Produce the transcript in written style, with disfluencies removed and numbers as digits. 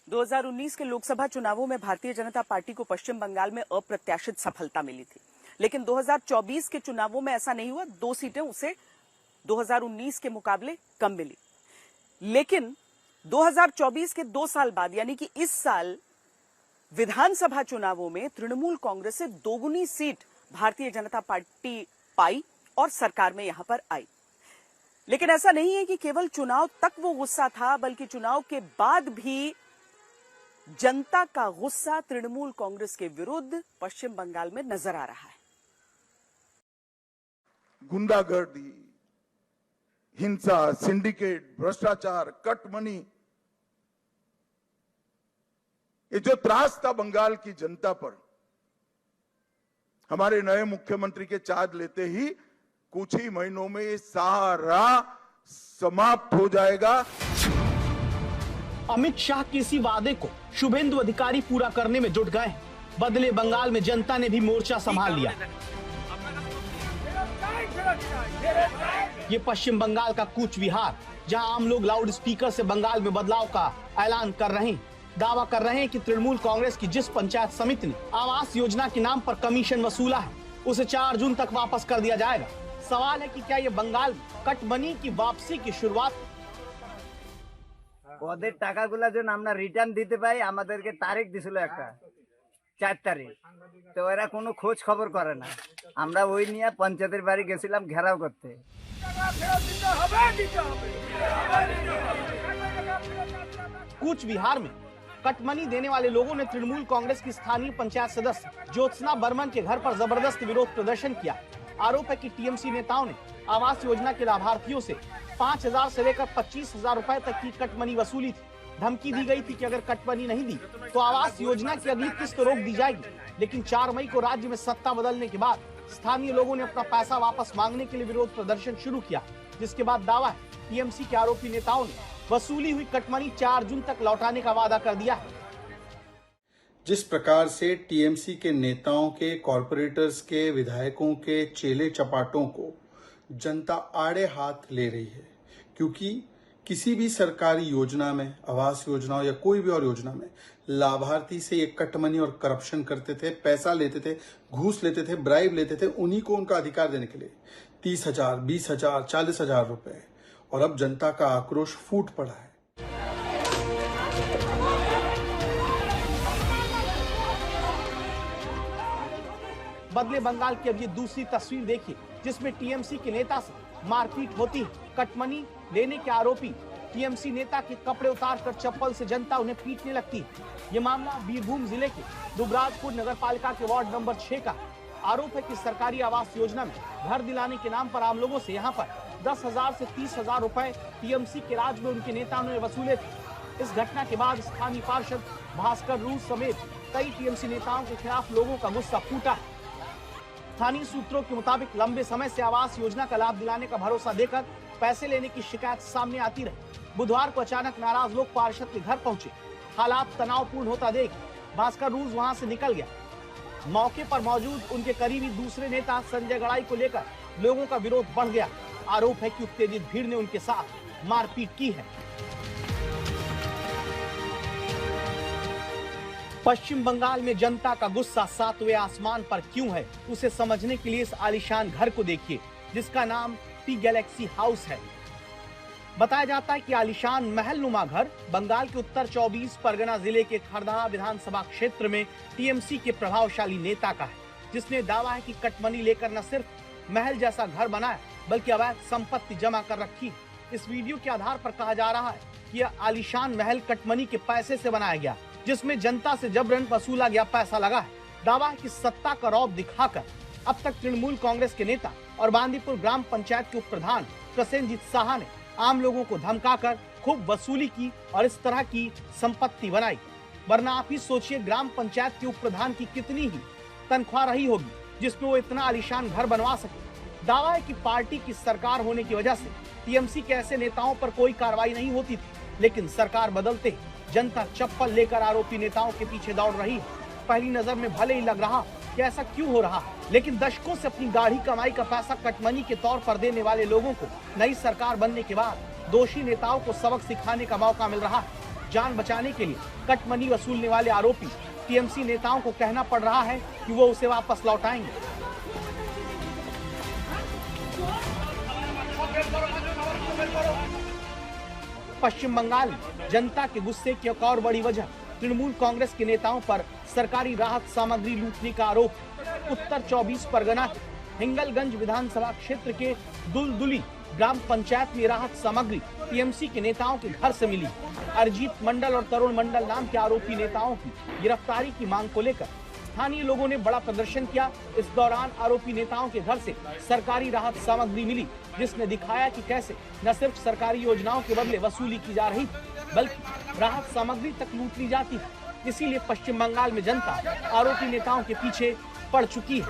2019 के लोकसभा चुनावों में भारतीय जनता पार्टी को पश्चिम बंगाल में अप्रत्याशित सफलता मिली थी, लेकिन 2024 के चुनावों में ऐसा नहीं हुआ। 2 सीटें उसे 2019 के मुकाबले कम मिली, लेकिन 2024 के 2 साल बाद यानी कि इस साल विधानसभा चुनावों में तृणमूल कांग्रेस से दोगुनी सीट भारतीय जनता पार्टी पाई और सरकार में यहां पर आई। लेकिन ऐसा नहीं है कि केवल चुनाव तक वो गुस्सा था, बल्कि चुनाव के बाद भी जनता का गुस्सा तृणमूल कांग्रेस के विरुद्ध पश्चिम बंगाल में नजर आ रहा है। गुंडागर्दी, हिंसा, सिंडिकेट, भ्रष्टाचार, कट मनी, ये जो त्रास था बंगाल की जनता पर, हमारे नए मुख्यमंत्री के चार्ज लेते ही कुछ ही महीनों में ये सारा समाप्त हो जाएगा। अमित शाह के इसी वादे को शुभेंदु अधिकारी पूरा करने में जुट गए। बदले बंगाल में जनता ने भी मोर्चा संभाल लिया। ये पश्चिम बंगाल का कूच विहार, जहां आम लोग लाउड स्पीकर से बंगाल में बदलाव का ऐलान कर रहे हैं। दावा कर रहे हैं कि तृणमूल कांग्रेस की जिस पंचायत समिति ने आवास योजना के नाम पर कमीशन वसूला है, उसे 4 जून तक वापस कर दिया जाएगा। सवाल है कि क्या ये बंगाल में कट मनी की वापसी की शुरुआत? ওদের টাকাগুলা যেন আমরা রিটার্ন দিতে পাই, আমাদেরকে তারিখ দিছিল একটা 4 তারিখ, তো এরা কোনো খোঁজ খবর করে না। আমরা ওই নিয়ে পঞ্চায়েতের বাড়ি গেছিলাম ঘেরাও করতে। कूच बिहार में कटमनी देने वाले लोगों ने तृणमूल कांग्रेस की स्थानीय पंचायत सदस्य ज्योत्सना बर्मन के घर पर जबरदस्त विरोध प्रदर्शन किया। आरोप है कि टीएमसी नेताओं ने आवास योजना के लाभार्थियों से 5,000 से लेकर 25,000 रुपए तक की कटमनी वसूली थी। धमकी दी गई थी कि अगर कटमनी नहीं दी तो आवास योजना की अगली किस्त रोक दी जाएगी। लेकिन 4 मई को राज्य में सत्ता बदलने के बाद स्थानीय लोगों ने अपना पैसा वापस मांगने के लिए विरोध प्रदर्शन शुरू किया, जिसके बाद दावा है टीएमसी के आरोपी नेताओं ने वसूली हुई कटमनी 4 जून तक लौटाने का वादा कर दिया है। जिस प्रकार से टीएमसी के नेताओं के, कॉरपोरेटर्स के, विधायकों के चेले चपाटों को जनता आड़े हाथ ले रही है, क्योंकि किसी भी सरकारी योजना में, आवास योजना या कोई भी और योजना में लाभार्थी से ये कटमनी और करप्शन करते थे, पैसा लेते थे, घूस लेते थे, ब्राइब लेते थे, उन्हीं को उनका अधिकार देने के लिए 30,000, 20,000, 40,000 रुपए। और अब जनता का आक्रोश फूट पड़ा है। बदले बंगाल की अब ये दूसरी तस्वीर देखिए, जिसमें टीएमसी के नेता से मारपीट होती है। कटमनी लेने के आरोपी टीएमसी नेता के कपड़े उतारकर चप्पल से जनता उन्हें पीटने लगती है। ये मामला बीरभूम जिले के दुबराजपुर नगर पालिका के वार्ड नंबर 6 का। आरोप है कि सरकारी आवास योजना में घर दिलाने के नाम पर आम लोगों से यहाँ पर 10,000 से 30,000 रुपए टीएमसी के राज में उनके नेताओं ने वसूले थे। इस घटना के बाद स्थानीय पार्षद भास्कर रूस समेत कई टीएमसी नेताओं के खिलाफ लोगों का गुस्सा फूटा है। स्थानीय सूत्रों के मुताबिक लंबे समय से आवास योजना का लाभ दिलाने का भरोसा देकर पैसे लेने की शिकायत सामने आती रही। बुधवार को अचानक नाराज लोग पार्षद के घर पहुंचे। हालात तनावपूर्ण होता देख भास्कर रूस वहां से निकल गया। मौके पर मौजूद उनके करीबी दूसरे नेता संजय गड़ाई को लेकर लोगों का विरोध बढ़ गया। आरोप है कि उत्तेजित भीड़ ने उनके साथ मारपीट की है। पश्चिम बंगाल में जनता का गुस्सा 7वें आसमान पर क्यों है, उसे समझने के लिए इस आलीशान घर को देखिए, जिसका नाम टी गैलेक्सी हाउस है। बताया जाता है कि आलीशान महलनुमा घर बंगाल के उत्तर 24 परगना जिले के खरदाहा विधानसभा क्षेत्र में टीएमसी के प्रभावशाली नेता का है, जिसने दावा है कि कटमनी लेकर न सिर्फ महल जैसा घर बनाया, बल्कि अवैध संपत्ति जमा कर रखी है। इस वीडियो के आधार पर कहा जा रहा है कि यह आलीशान महल कटमनी के पैसे से बनाया गया, जिसमें जनता से जबरन वसूला गया पैसा लगा है। दावा है कि सत्ता का रौब दिखाकर अब तक तृणमूल कांग्रेस के नेता और बांदीपुर ग्राम पंचायत के उप प्रधान प्रसेनजीत साहा ने आम लोगों को धमकाकर खूब वसूली की और इस तरह की संपत्ति बनाई। वरना आप ही सोचिए ग्राम पंचायत के उप प्रधान की कितनी ही तनख्वाह रही होगी, जिसमें वो इतना आलीशान घर बनवा सके। दावा है कि पार्टी की सरकार होने की वजह से टीएमसी के ऐसे नेताओं पर कोई कार्रवाई नहीं होती थी, लेकिन सरकार बदलते जनता चप्पल लेकर आरोपी नेताओं के पीछे दौड़ रही है। पहली नजर में भले ही लग रहा कि ऐसा क्यों हो रहा, लेकिन दशकों से अपनी गाढ़ी कमाई का पैसा कटमनी के तौर पर देने वाले लोगों को नई सरकार बनने के बाद दोषी नेताओं को सबक सिखाने का मौका मिल रहा है। जान बचाने के लिए कट मनी वसूलने वाले आरोपी टीएमसी नेताओं को कहना पड़ रहा है कि वो उसे वापस लौटाएंगे। पश्चिम बंगाल में जनता के गुस्से की एक और बड़ी वजह तृणमूल कांग्रेस के नेताओं पर सरकारी राहत सामग्री लूटने का आरोप। उत्तर 24 परगना के हिंगलगंज विधानसभा क्षेत्र के दुलदुली ग्राम पंचायत में राहत सामग्री टीएमसी के नेताओं के घर से मिली। अरिजीत मंडल और तरुण मंडल नाम के आरोपी नेताओं की गिरफ्तारी की मांग को लेकर स्थानीय लोगों ने बड़ा प्रदर्शन किया। इस दौरान आरोपी नेताओं के घर से सरकारी राहत सामग्री मिली, जिसने दिखाया कि कैसे न सिर्फ सरकारी योजनाओं के बदले वसूली की जा रही थी, बल्कि राहत सामग्री तक लूट ली जाती थी। इसीलिए पश्चिम बंगाल में जनता आरोपी नेताओं के पीछे पड़ चुकी है।